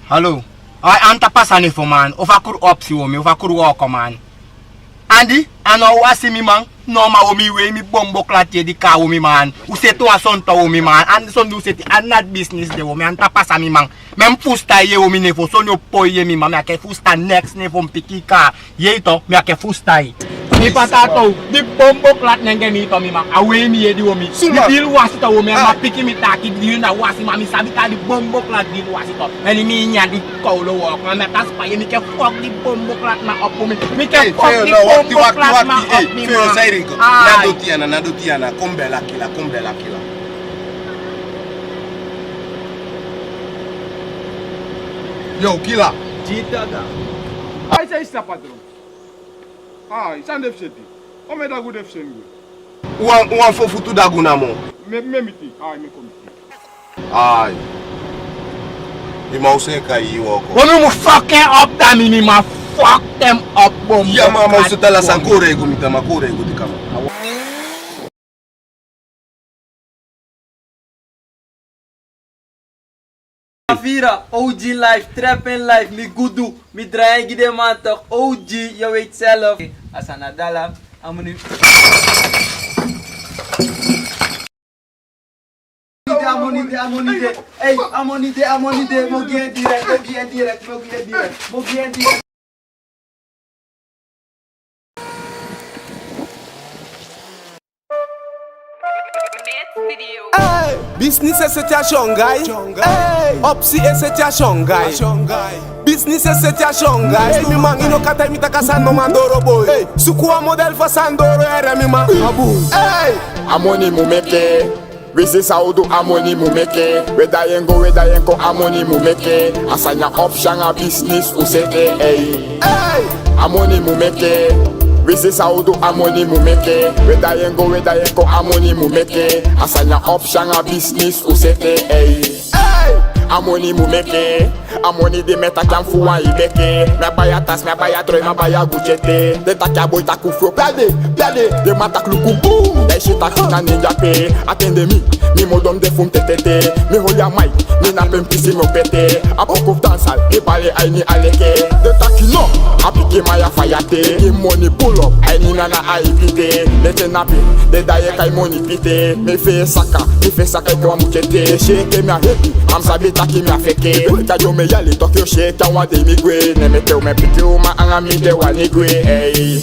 Hallo. Anta pasane for man. Of I could opsi me, of I could walk man. Andy, I know what see me man. No ma omi we mi bombo klate di ka omi man. U se to ason to omi man. And son do se and not business de omi. Anta pasane man. Mem fusta ye omi ne fo son yo poye mi man. Me ake fusta next ne fo mpiki ka. Ye to me ake fusta ye. Ni patato di bombo klat nenge mi to mi man. Awe mi ye di omi. Di bil wasi to omi. Ma piki mi taki di na wasi ma mi sabi ka di bombo klat di wasi to. Eni mi nya di koulo wok. Ma tas pa ye mi ke fuck di bombo klat ma op omi. Mi ke fuck di bombo klat ma op mi man. Nadotiana, kombela kila. Yo, kila. Jitada. Ai sai sta padrão. Ai, san def seti. O me da good def sengu. Uan fo futu da guna mo. Me miti. Ai, me komiti. Ai. Ima usen kai woko. Omi mu fucking up da mi ma fuck them up bombo. Ya mama usutala sankore ego mitama kore ego dikama. Vira, OG life, trapping life, mi gudu, mi draai gide man toch, OG, je weet zelf. Asanadala, amoni. Amonide, hey, amonide, mogien direct. Hey, business is a Shanghai. Hey, opsi is a Shanghai. Business is a Shanghai. Mi man ino kata mi takasando mandoro boy. Hey, sukua model for sandoro ere mi man. Abu. Hey, Amoni mumeke. Wisi saudu amoni mumeke. Weda yenko amoni mumeke. Asanya option a business useke. Hey, amoni mumeke. Wisi saudu amoni mumeke. Weda yenko amoni mumeke. Asanya option a business useke. Hey, amoni mumeke. Amoni de meta kan fuwa ibeke. Me baya tas, me baya troy, me baya guchete. De takia boy taku fro plade. De mata kluku boom. De shita kina ninja pe. Attende mi modom de fum tetete. Mi hoya mic, mi na pempisi mo pete. Apoko dansal, mi pale aini aleke. De taki no, apike maya fayate. Ki money pull up, aini nana aipite. Lete napi, de daye kai money pite. Me fe saka kwa mukete. Shake mi a happy, am sabi taki mi a feke. Kajo me yale Tokyo shake and wade mi gwe. Neme te me piti uma anga mi de wani gwe. Hey,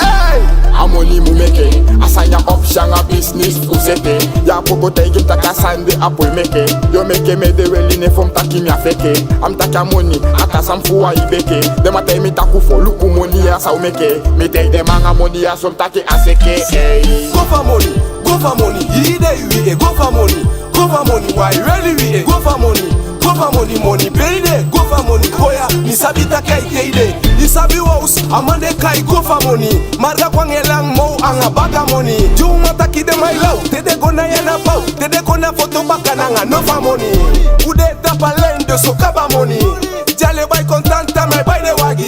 amoni mumeke. Asanya option a business usete. Ya poko te give taka sande apoy meke. Yo meke me de weline fom taki mi a feke. Am taka money, ata sam fuwa ibeke. Dema te mi taku fo luku money asa umeke. Me te de manga money asom taki aseke. Hey, go for money. He dey we go for money. Why really we go for money? Go for money, pay day, go for money. Koya, ni sabi takai teide. Ni sabi house, amande kai go for money. Marga kwangelang mo anga baga money. Juma taki de my love, tede kona yana pau, tede kona foto baka nanga no for money. Ude tapa lende so kaba money. Jale by contanta my by the wagi.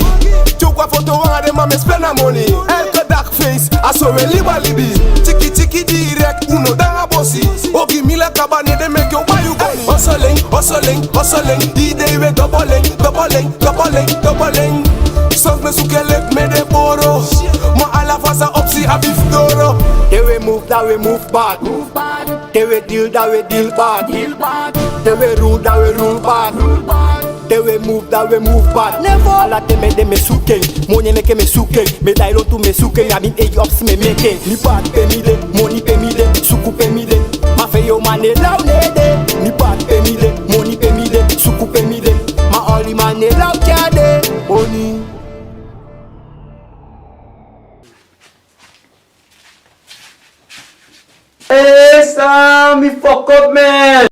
Chukwa foto wanga de mame spena money. Elke dark face, aso we libi. Chiki direct, uno danga bossi. Ogi mila kabane de make you buy you money. Hustling, D-Day we doubling. Songs me sukelek me de boro. Mo ala fasa opsi abif doro. they we move, that we move bad. They we deal, that we deal bad. They we rule, that we rule bad. They we move, that we move bad. Never ala te me suke. Money make me suke. Me dailo to me suke. I mean age ups me make it. Ni bad pay me de, money pay me de, suku pay me de. Ma fe yo mane law ne de. Ni bad pay me de, money pay me de, suku pay me de. Ma all the mane law kya de. Money. Hey, Sam, me fuck up, man.